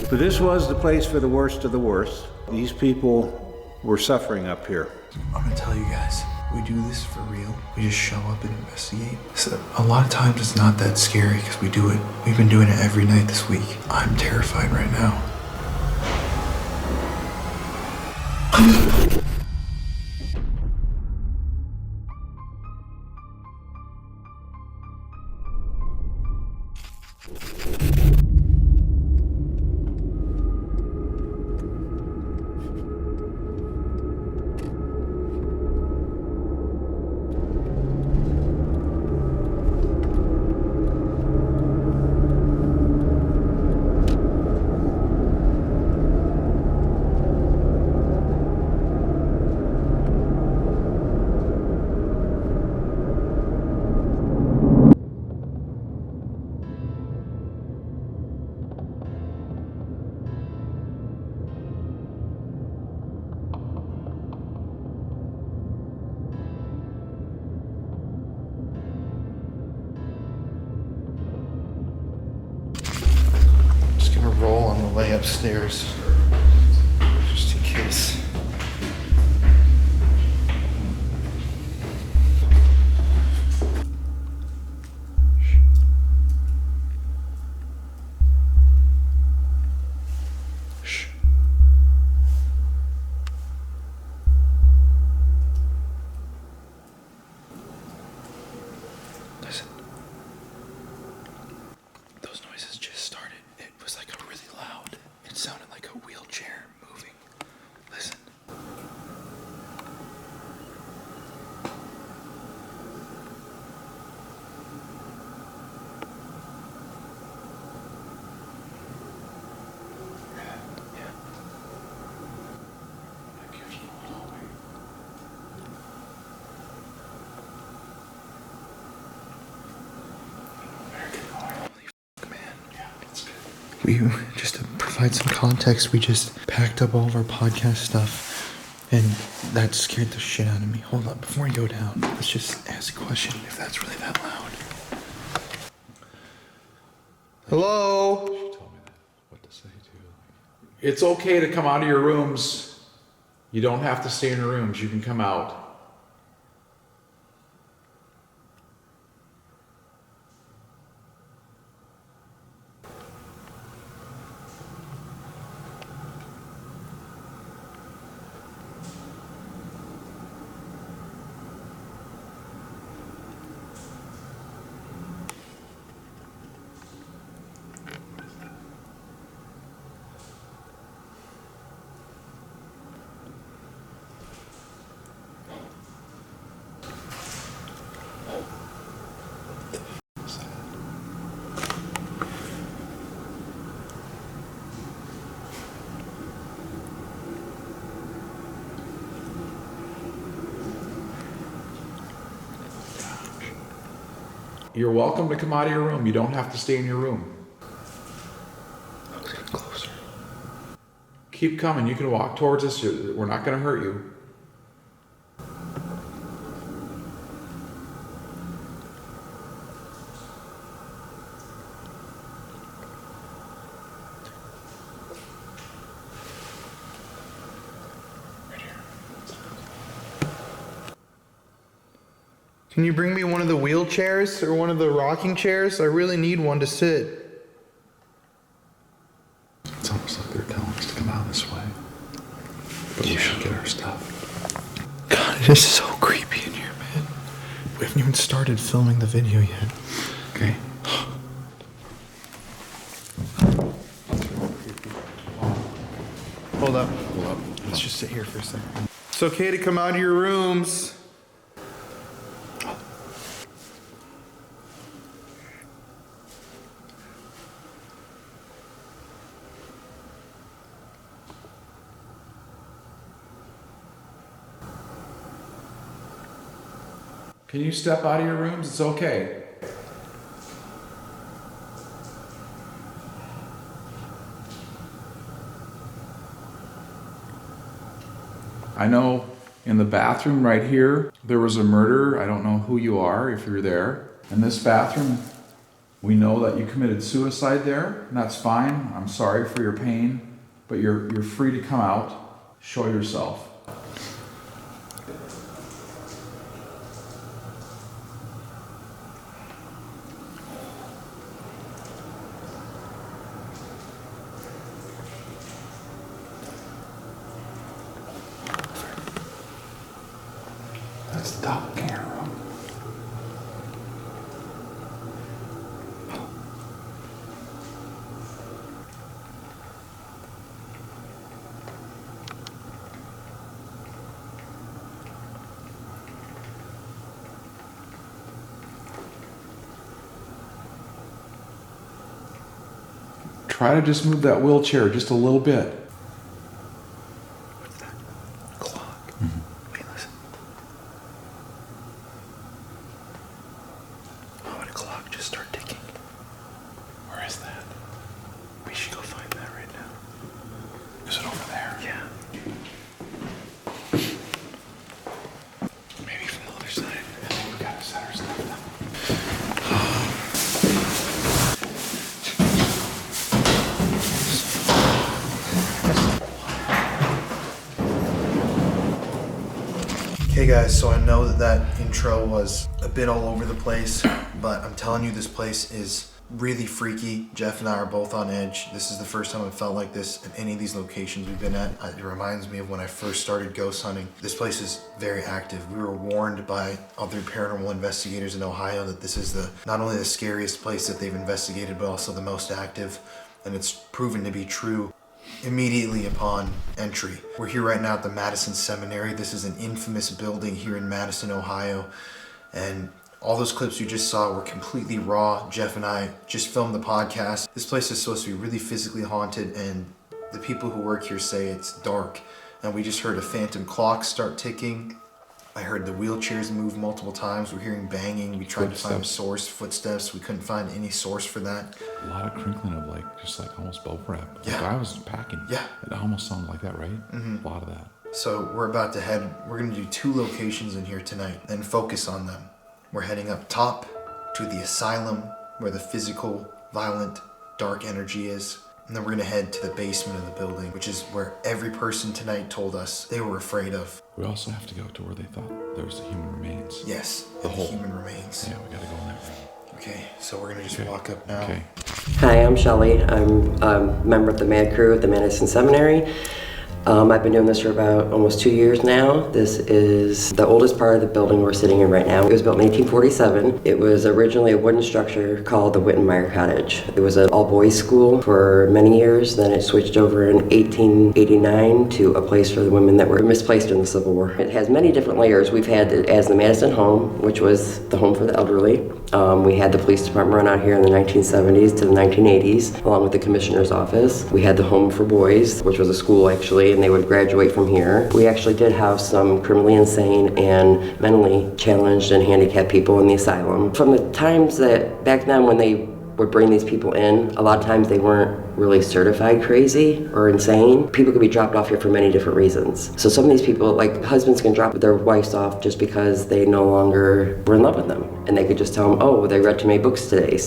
But this was the place for the worst of the worst. These people were suffering up here. I'm gonna tell you guys, we do this for real. We just show up and investigate. So a lot of times it's not that scary because we do it. We've been doing it every night this week. I'm terrified right now. Roll on the way upstairs, just in case. Shh. Listen. Those noises just started. It was like a really loud. It sounded like a wheelchair moving. Listen. Yeah. We, just to provide some context, we just packed up all of our podcast stuff, and that scared the shit out of me. Hold up, before we go down, let's just ask a question if that's really that loud. Hello? She told me that, what to say too. It's okay to come out of your rooms. You don't have to stay in your rooms. You can come out. You're welcome to come out of your room. You don't have to stay in your room. I was getting closer. Keep coming. You can walk towards us. We're not going to hurt you. Can you bring me one of the wheelchairs or one of the rocking chairs? I really need one to sit. It's almost like they're telling us to come out this way. But we should get our stuff. God, it is so creepy in here, man. We haven't even started filming the video yet. Okay. Hold up. Hold up. Let's just sit here for a second. It's okay to come out of your rooms. Can you step out of your rooms? It's okay. I know in the bathroom right here, there was a murder. I don't know who you are, if you're there. In this bathroom, We know that you committed suicide there, and that's fine. I'm sorry for your pain, but you're free to come out, show yourself. That's the doppelganger room. Try to just move that wheelchair just a little bit. What's that? Clock. Wait, listen. Oh, and a clock just started ticking. Where is that? We should go find that right now. Is it over there? Yeah. Maybe from the other side. I think we gotta set our stuff down. Hey guys, so I know that intro was a bit all over the place, but I'm telling you, this place is really freaky. Jeff and I are both on edge. This is the first time I've felt like this at any of these locations we've been at. It reminds me of when I first started ghost hunting. This place is very active. We were warned by other paranormal investigators in Ohio that this is not only the scariest place that they've investigated, but also the most active, and it's proven to be true immediately upon entry. We're here right now at the Madison Seminary. This is an infamous building here in Madison, Ohio, and all those clips you just saw were completely raw. Jeff and I just filmed the podcast. This place is supposed to be really physically haunted, and the people who work here say it's dark. And we just heard a phantom clock start ticking. I heard the wheelchairs move multiple times. We're hearing banging. We tried to find footsteps. We couldn't find any source for that. A lot of crinkling of just almost bubble wrap. Yeah. Like I was packing. Yeah. It almost sounded like that, right? A lot of that. So we're about to we're gonna do 2 locations in here tonight and focus on them. We're heading up top to the Asylum, where the physical, violent, dark energy is. And then we're gonna head to the basement of the building, which is where every person tonight told us they were afraid of. We also have to go to where they thought there was the human remains. Yes, The hole. human remains. Yeah, we gotta go in that room. Okay, so we're gonna just Okay. walk up now. Okay. Hi, I'm Shelly. I'm a member of the MAD crew at the Madison Seminary. I've been doing this for about almost 2 years now. This is the oldest part of the building we're sitting in right now. It was built in 1847. It was originally a wooden structure called the Wittenmeyer Cottage. It was an all-boys school for many years. Then it switched over in 1889 to a place for the women that were misplaced in the Civil War. It has many different layers. We've had it as the Madison Home, which was the home for the elderly. We had the police department run out here in the 1970s to the 1980s, along with the commissioner's office. We had the home for boys, which was a school actually, and they would graduate from here. We actually did house some criminally insane and mentally challenged and handicapped people in the asylum. From the times that back then when they would bring these people in, a lot of times they weren't really certified crazy or insane. People could be dropped off here for many different reasons. So some of these people, like husbands can drop their wives off just because they no longer were in love with them. And they could just tell them, oh, they read too many books today,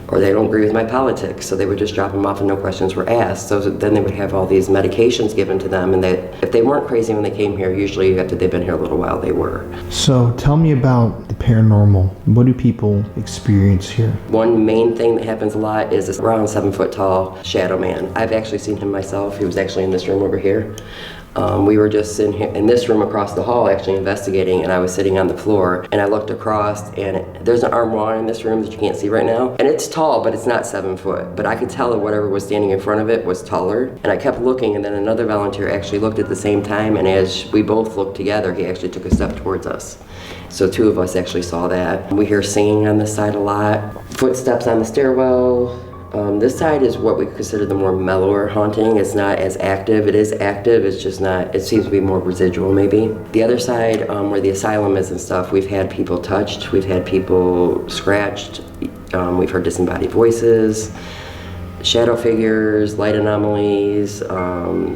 or they don't agree with my politics. So they would just drop them off and no questions were asked. So then they would have all these medications given to them, and that if they weren't crazy when they came here, usually after they've been here a little while, they were. So tell me about the paranormal. What do people experience here? One main thing that happens a lot is this around 7 foot tall shadow man. I've actually seen him myself. He was actually in this room over here. We were just in this room across the hall actually investigating, and I was sitting on the floor and I looked across, and there's an armoire in this room that you can't see right now, and it's tall, but it's not 7 foot, but I could tell that whatever was standing in front of it was taller. And I kept looking, and then another volunteer actually looked at the same time, and as we both looked together, he actually took a step towards us. So 2 of us actually saw that. We hear singing on this side a lot, footsteps on the stairwell. This side is what we consider the more mellower haunting. It's not as active. It is active, it's just not, it seems to be more residual maybe. The other side, where the asylum is and stuff, we've had people touched, we've had people scratched, we've heard disembodied voices, shadow figures, light anomalies,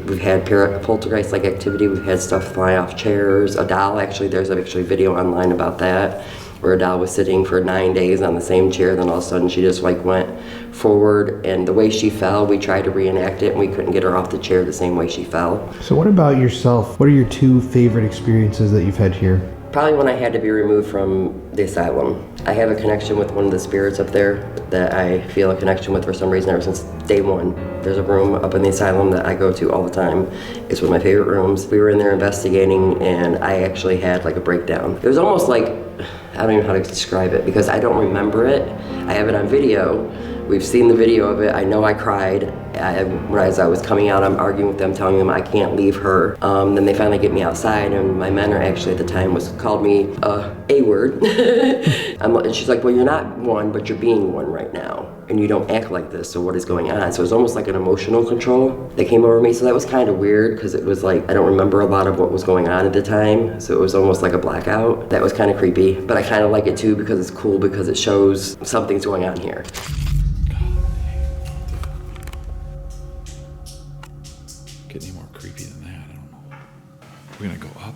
we've had poltergeist-like activity, we've had stuff fly off chairs, a doll actually, there's actually video online about that. where a doll was sitting for 9 days on the same chair, then all of a sudden she just like went forward, and the way she fell, we tried to reenact it and we couldn't get her off the chair the same way she fell. So what about yourself? What are your 2 favorite experiences that you've had here? Probably when I had to be removed from the asylum. I have a connection with one of the spirits up there that I feel a connection with for some reason ever since day one. There's a room up in the asylum that I go to all the time. It's one of my favorite rooms. We were in there investigating and I actually had like a breakdown. It was almost like, I don't even know how to describe it because I don't remember it. I have it on video. We've seen the video of it. I know I cried. As I was coming out, I'm arguing with them, telling them I can't leave her. Then they finally get me outside, and my mentor actually at the time called me a word. And she's like, well, you're not one, but you're being one right now. And you don't act like this, so what is going on? So it was almost like an emotional control that came over me. So that was kind of weird because it was like, I don't remember a lot of what was going on at the time. So it was almost like a blackout. That was kind of creepy, but I kind of like it too because it's cool because it shows something's going on here. Get any more creepy than that? I don't know. We're gonna go up.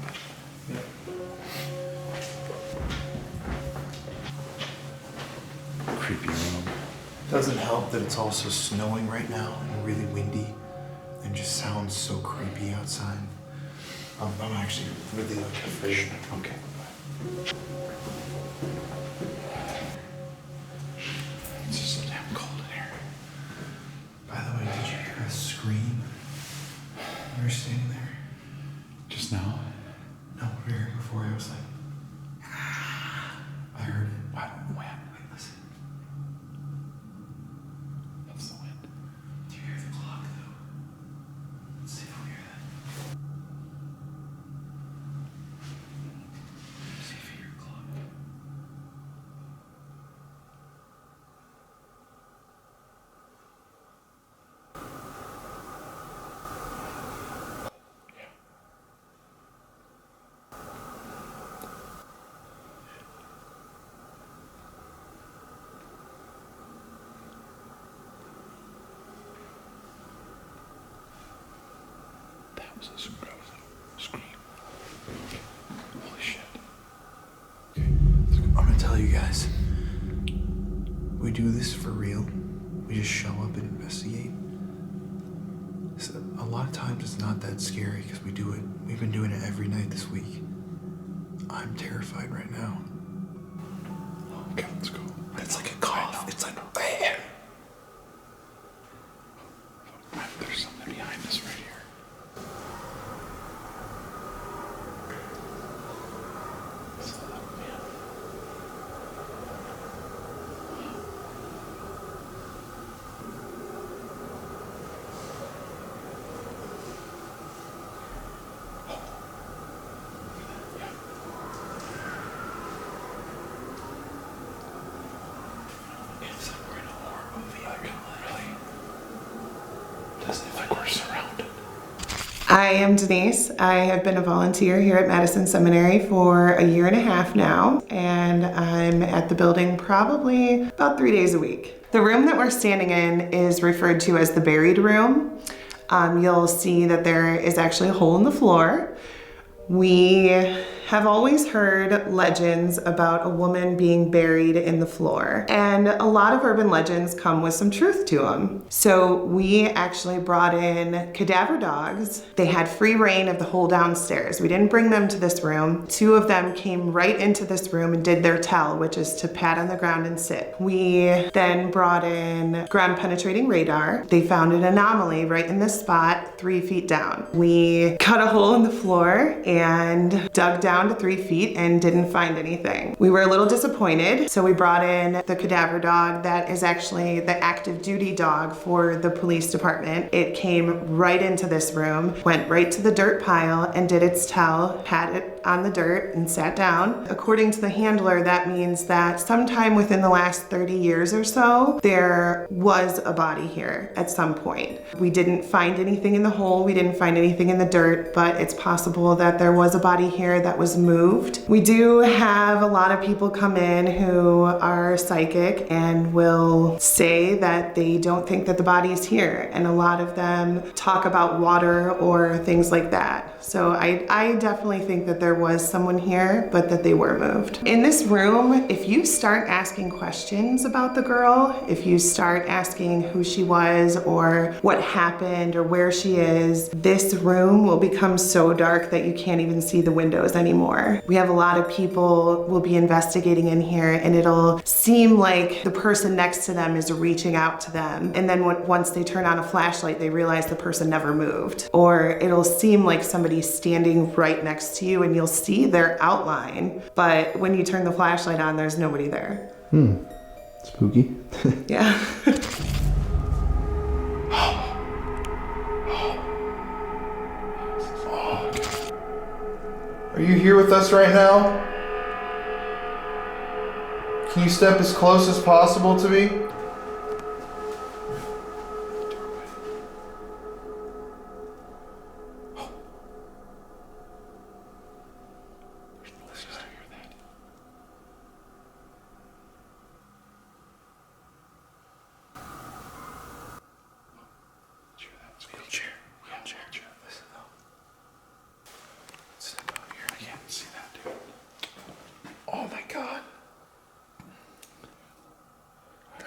Creepy room. Doesn't help that it's also snowing right now and really windy and just sounds so creepy outside. I'm actually really like afraid. Okay. It's just so damn cold in here. By the way, did you hear a scream? You were standing there? Just now? No, we were here before. I was like, ah. I heard it. What? When? Wait, listen. That's the wind. Do you hear the clock though? Let's see if we hear that. See if you hear a clock. That was a scream. Holy shit. Okay, let's go. I'm gonna tell you guys, we do this for real. We just show up and investigate. So a lot of times it's not that scary because we do it. We've been doing it every night this week. I'm terrified right now. Okay, let's go. It's like a cough. It's like, There's something behind us right here. It's like we're in a horror movie. Like, really? Doesn't it like we're surrounded? I am Denise. I have been a volunteer here at Madison Seminary for a year and a half now, and I'm at the building probably about 3 days a week. The room that we're standing in is referred to as the buried room. You'll see that there is actually a hole in the floor. We have always heard legends about a woman being buried in the floor, and a lot of urban legends come with some truth to them. So we actually brought in cadaver dogs. They had free reign of the whole downstairs. We didn't bring them to this room. 2 of them came right into this room and did their tell, which is to pat on the ground and sit. We then brought in ground penetrating radar. They found an anomaly right in this spot 3 feet down. We cut a hole in the floor and dug down to 3 feet and didn't find anything. We were a little disappointed, so we brought in the cadaver dog that is actually the active duty dog for the police department. It came right into this room, went right to the dirt pile and did its tell, pat it on the dirt and sat down. According to the handler, that means that sometime within the last 30 years or so, there was a body here at some point. We didn't find anything in the hole, we didn't find anything in the dirt, but it's possible that there was a body here that was was moved. We do have a lot of people come in who are psychic and will say that they don't think that the body is here, and a lot of them talk about water or things like that. So I definitely think that there was someone here, but that they were moved. In this room, if you start asking questions about the girl, if you start asking who she was or what happened or where she is, this room will become so dark that you can't even see the windows anymore. We have a lot of people will be investigating in here, and it'll seem like the person next to them is reaching out to them, and then once they turn on a flashlight, they realize the person never moved. Or it'll seem like somebody's standing right next to you and you'll see their outline, but when you turn the flashlight on, there's nobody there. Spooky. Yeah. Are you here with us right now? Can you step as close as possible to me? Oh my God.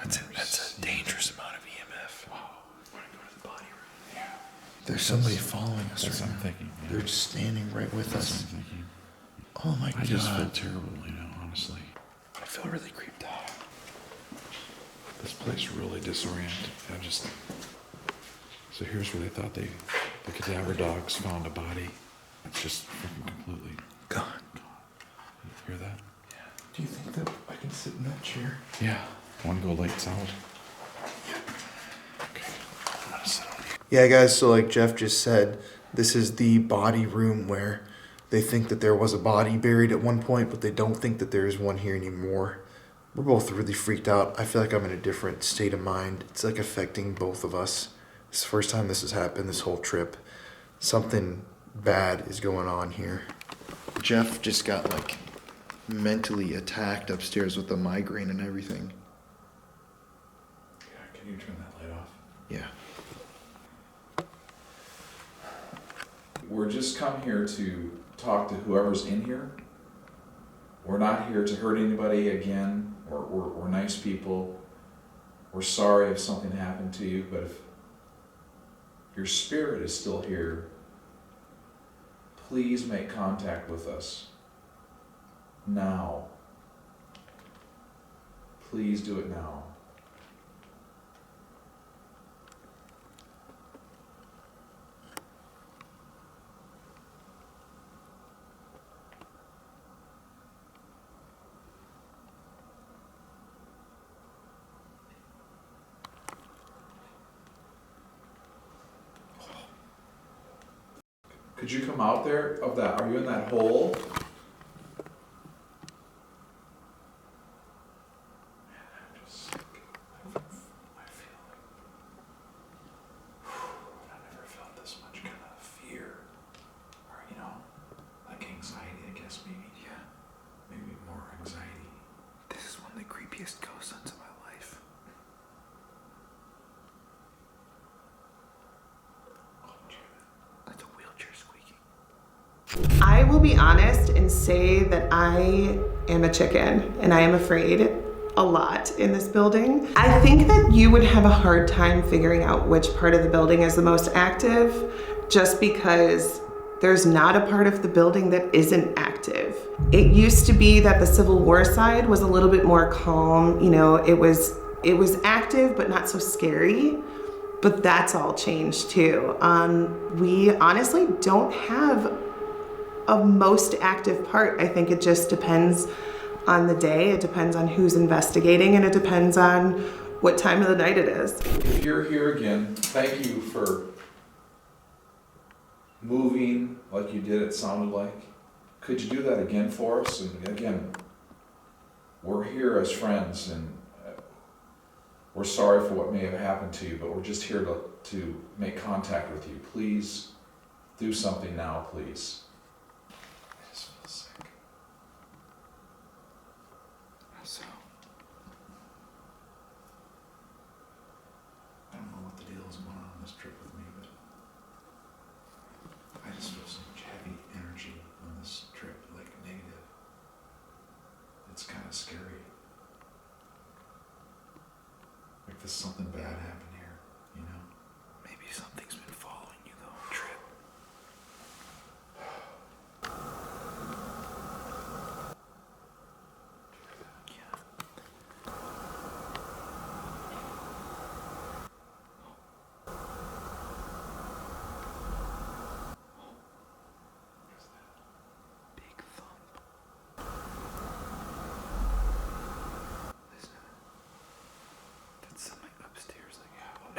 That's a dangerous amount of EMF. Wow. Want to go to the body room? Yeah. There's somebody following us That's right what I'm now. thinking. Yeah. They're just standing right with That's us. what I'm thinking. Oh my God. I just feel terrible, honestly. I feel really creeped out. This place really disoriented. So here's where they thought the cadaver dogs found a body. It's just freaking completely God. You hear that? Yeah. Do you think that I can sit in that chair? Yeah. Want to go lights out? Okay. I'm gonna sit on here. Yeah, guys, so like Jeff just said, this is the body room where they think that there was a body buried at one point, but they don't think that there is one here anymore. We're both really freaked out. I feel like I'm in a different state of mind. It's like affecting both of us. It's the first time this has happened this whole trip. Something bad is going on here. Jeff just got like mentally attacked upstairs with a migraine and everything. Yeah, can you turn that light off? Yeah. We're just come here to talk to whoever's in here. We're not here to hurt anybody again. We're nice people. We're sorry if something happened to you, but if your spirit is still here, please make contact with us now. Please do it now. Could you come out there of that? Are you in that hole? Man, I'm just sick. I feel like I've never felt this much kind of fear. Or, like anxiety, I guess maybe. Yeah. Maybe more anxiety. This is one of the creepiest ghost hunts of my life. That's a wheelchair squeaking. I will be honest and say that I am a chicken and I am afraid a lot in this building. I think that you would have a hard time figuring out which part of the building is the most active just because there's not a part of the building that isn't active. It used to be that the Civil War side was a little bit more calm. It was active but not so scary. But that's all changed too. We honestly don't have a most active part. I think it just depends on the day, it depends on who's investigating, and it depends on what time of the night it is. If you're here again, thank you for moving like you did, it sounded like. Could you do that again for us? And again, we're here as friends, and we're sorry for what may have happened to you, but we're just here to make contact with you. Please do something now, please. I just feel sick.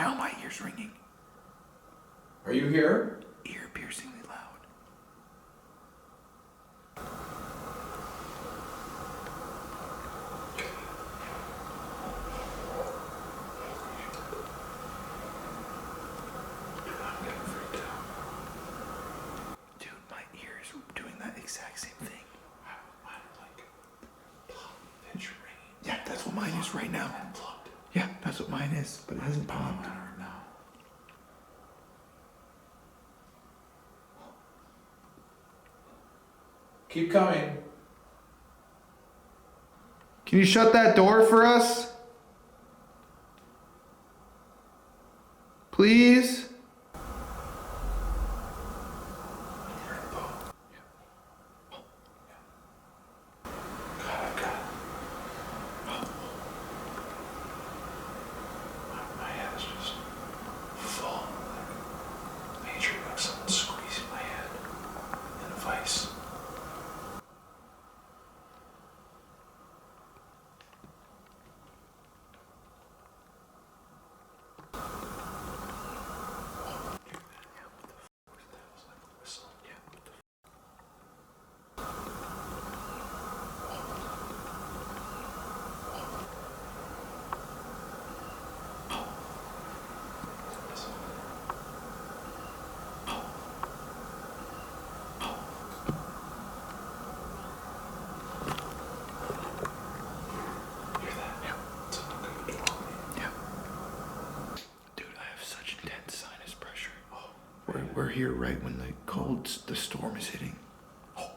Now my ear's ringing. Are you here? Ear-piercingly loud. I'm getting freaked out. Dude, my ears are doing that exact same thing. Mine are like pitch ringing. Yeah, that's what mine is right now. And plugged. Yeah, that's what mine is, but it hasn't Mine popped. are now. Keep coming. Can you shut that door for us? Please? My head is just full. Major, like someone squeezing my head in a vice. Dude, I have such intense sinus pressure. We're here right when the storm is hitting. What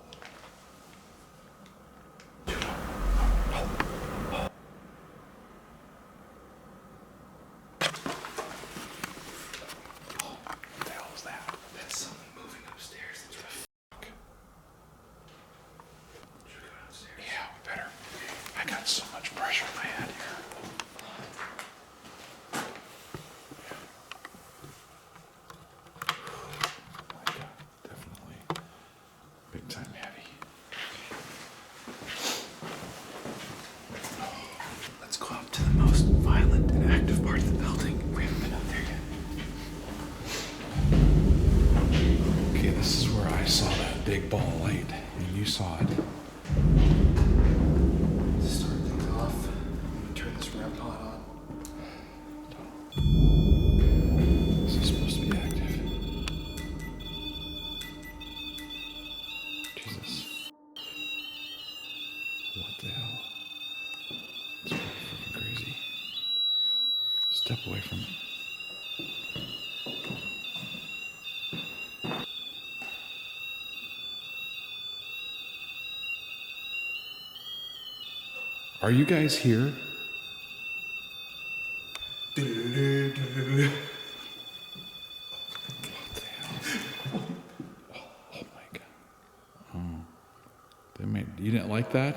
the hell is that? That's someone moving upstairs. What the fuck? Should we go downstairs? Yeah, we better. I got so much pressure in my head here. My God, definitely big time heavy. Let's go up to the most violent and active part of the building. We haven't been up there yet. Okay, this is where I saw that big ball of light, and you saw it. To start things off, I'm gonna turn this REM pod on. This is supposed to be active. Jesus. What the hell? It's pretty freaking crazy. Step away from it. Are you guys here? What the hell? Oh my God. Oh. You didn't like that?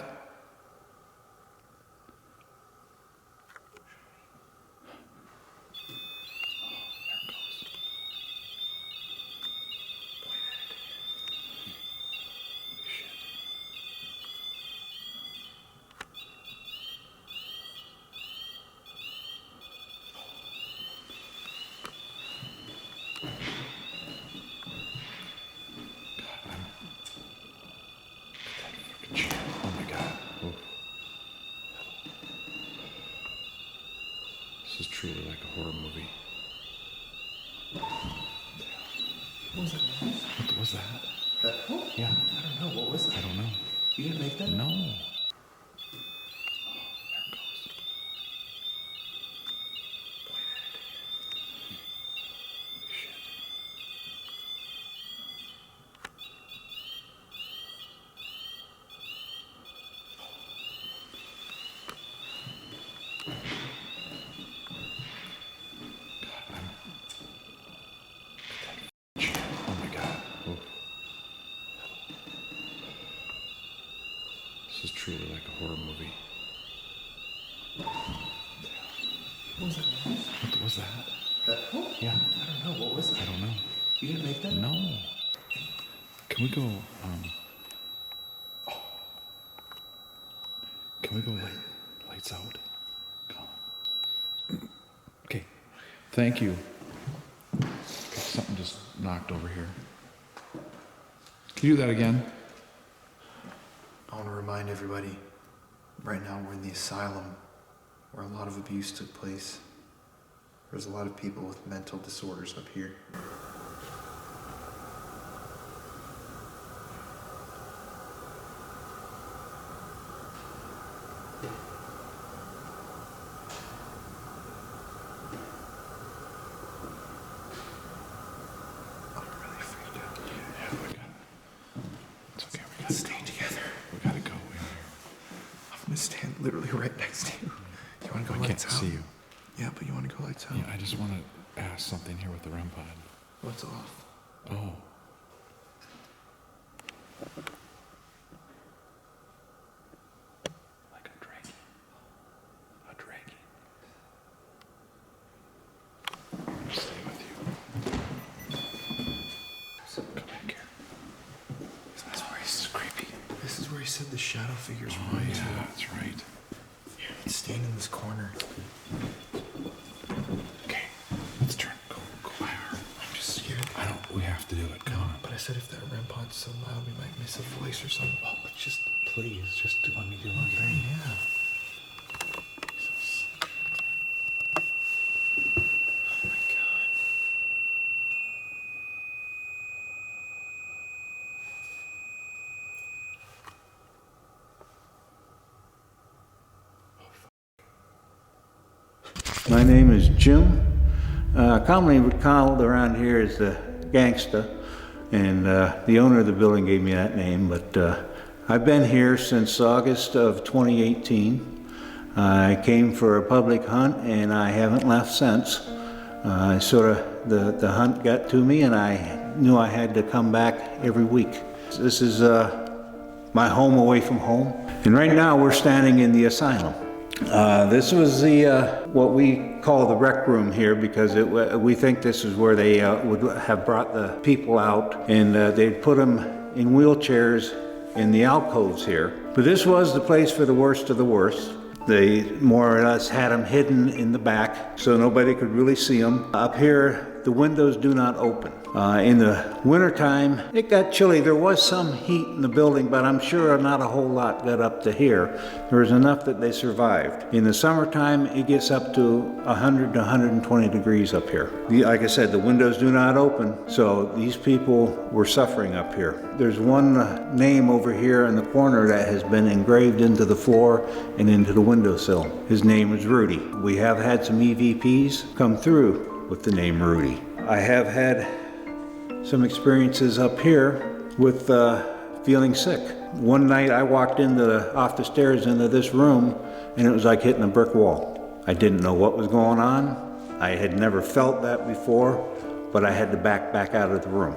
Oh my God. Oh. This is truly like a horror movie. What was that noise? What was that? Yeah. I don't know. What was I that? don't know. You didn't make that? No. Oh my God. Oh. This is truly like a horror movie. What was that noise? What was that? Yeah. I don't know. What was I that? don't know. You didn't make that? No. Can we go, lights out? Colin. Okay. Thank you. Something just knocked over here. Can you do that again? I want to remind everybody, right now we're in the asylum where a lot of abuse took place. There's a lot of people with mental disorders up here. I'm really freaked out. Yeah, we got it. It's okay, we got to Stay together. We gotta go. I'm gonna stand literally right next to you. You wanna go I lights can't out? see you. Yeah, but you wanna go lights out? Yeah, I just want to ask something here with the REM pod. What's off? Oh. Like a dragon. A dragon. I'm gonna stay with you. So come back here. That's where he's creepy. This is where he said the shadow figures Oh were yeah, that's right. He's staying in this corner. Okay, let's turn. Go higher. I'm just scared. We have to do it. Come on. But I said if that REM pod's so loud, we might miss a voice or something. Oh, but please, let me do one thing. Yeah. Jesus. Oh my God. My name is Jim. Commonly called around here as the gangsta, and the owner of the building gave me that name, but I've been here since August of 2018. I came for a public hunt and I haven't left since. The hunt got to me and I knew I had to come back every week. This is my home away from home, and right now we're standing in the asylum. This was what we call the rec room here, because we think this is where they would have brought the people out, and they'd put them in wheelchairs in the alcoves here. But this was the place for the worst of the worst. They more or less had them hidden in the back so nobody could really see them. Up here, the windows do not open. In the wintertime, it got chilly. There was some heat in the building, but I'm sure not a whole lot got up to here. There was enough that they survived. In the summertime, it gets up to 100 to 120 degrees up here. Like I said, the windows do not open, so these people were suffering up here. There's one name over here in the corner that has been engraved into the floor and into the windowsill. His name is Rudy. We have had some EVPs come through with the name Rudy. I have had some experiences up here with feeling sick. One night I walked off the stairs into this room and it was like hitting a brick wall. I didn't know what was going on. I had never felt that before, but I had to back out of the room.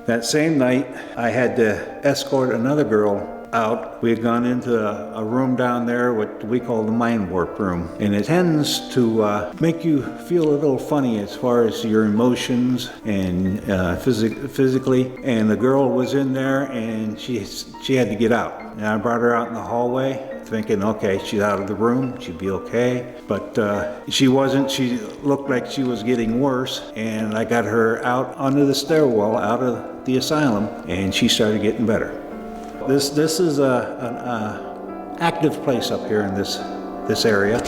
That same night, I had to escort another girl out. We had gone into a room down there, what we call the mind warp room. And it tends to make you feel a little funny as far as your emotions and physically. And the girl was in there and she had to get out. And I brought her out in the hallway thinking, okay, she's out of the room, she'd be okay. But she wasn't. She looked like she was getting worse. And I got her out onto the stairwell out of the asylum and she started getting better. This is an active place up here in this area.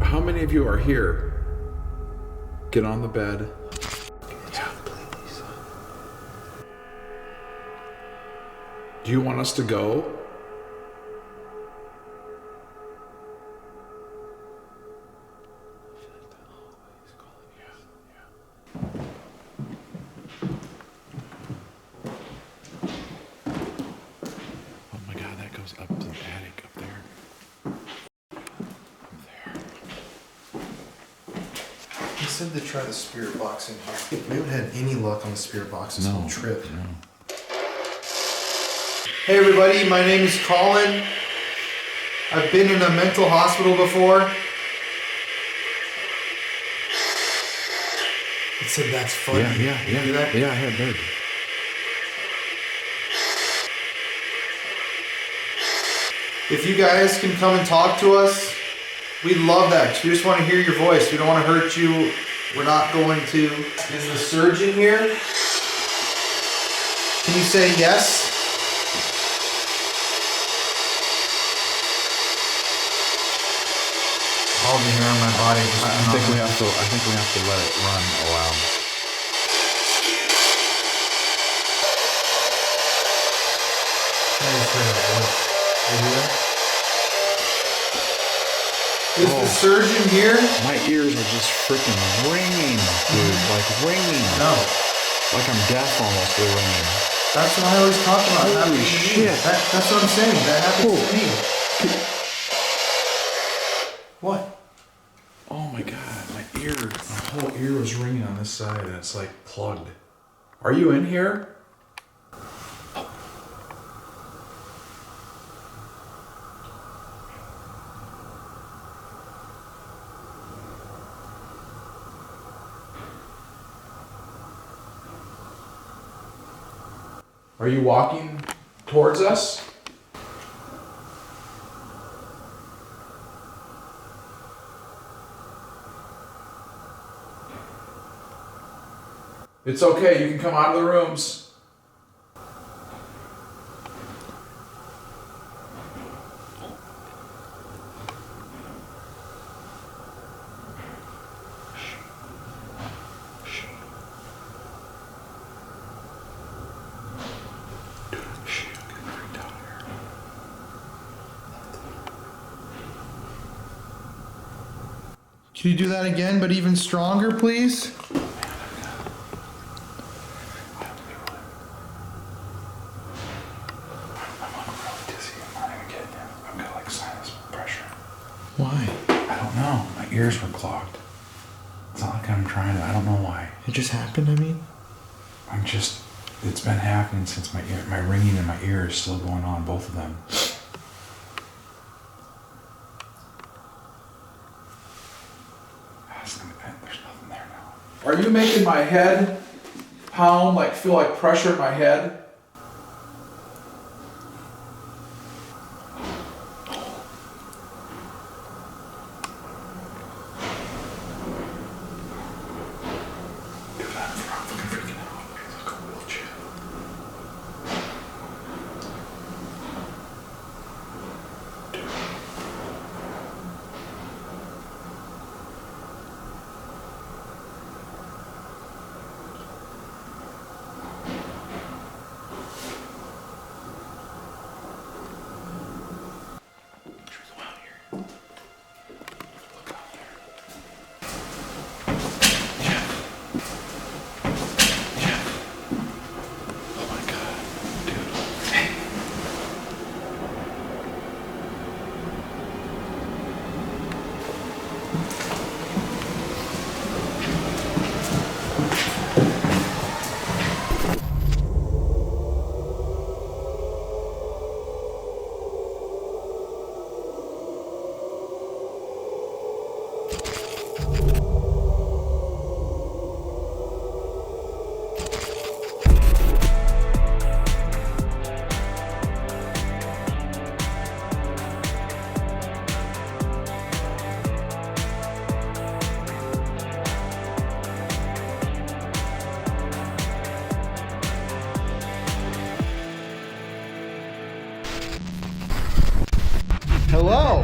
How many of you are here? Get on the bed. Yeah, please. Do you want us to go? Up to the attic up there. He said to try the spirit box in here. We haven't had any luck on the spirit box this whole trip. No. Hey everybody, my name is Colin. I've been in a mental hospital before. It said that's funny. Yeah. You hear that? Yeah, I heard. If you guys can come and talk to us, We love that. We just want to hear your voice. We don't want to hurt you. We're not going to. Is the surgeon here? Can you say yes? All the hair on my body just I think we have to let it run a while. Is the surgeon here? My ears are just freaking ringing, dude. Like ringing. No. Like I'm deaf almost. They're ringing. That's what I always talk about. It Holy happens to me. shit. That's what I'm saying. That happens to me. What? Oh my god, my whole ear was ringing on this side and it's like plugged. Are you in here? Are you walking towards us? It's okay, you can come out of the rooms. Can you do that again, but even stronger, please? Why? I don't know. My ears were clogged. It's not like I'm trying to, I don't know why. It just happened, I mean? It's been happening since my ringing in my ear is still going on, both of them. There's nothing there now. Are you making my head pound, like feel like pressure in my head? Hello!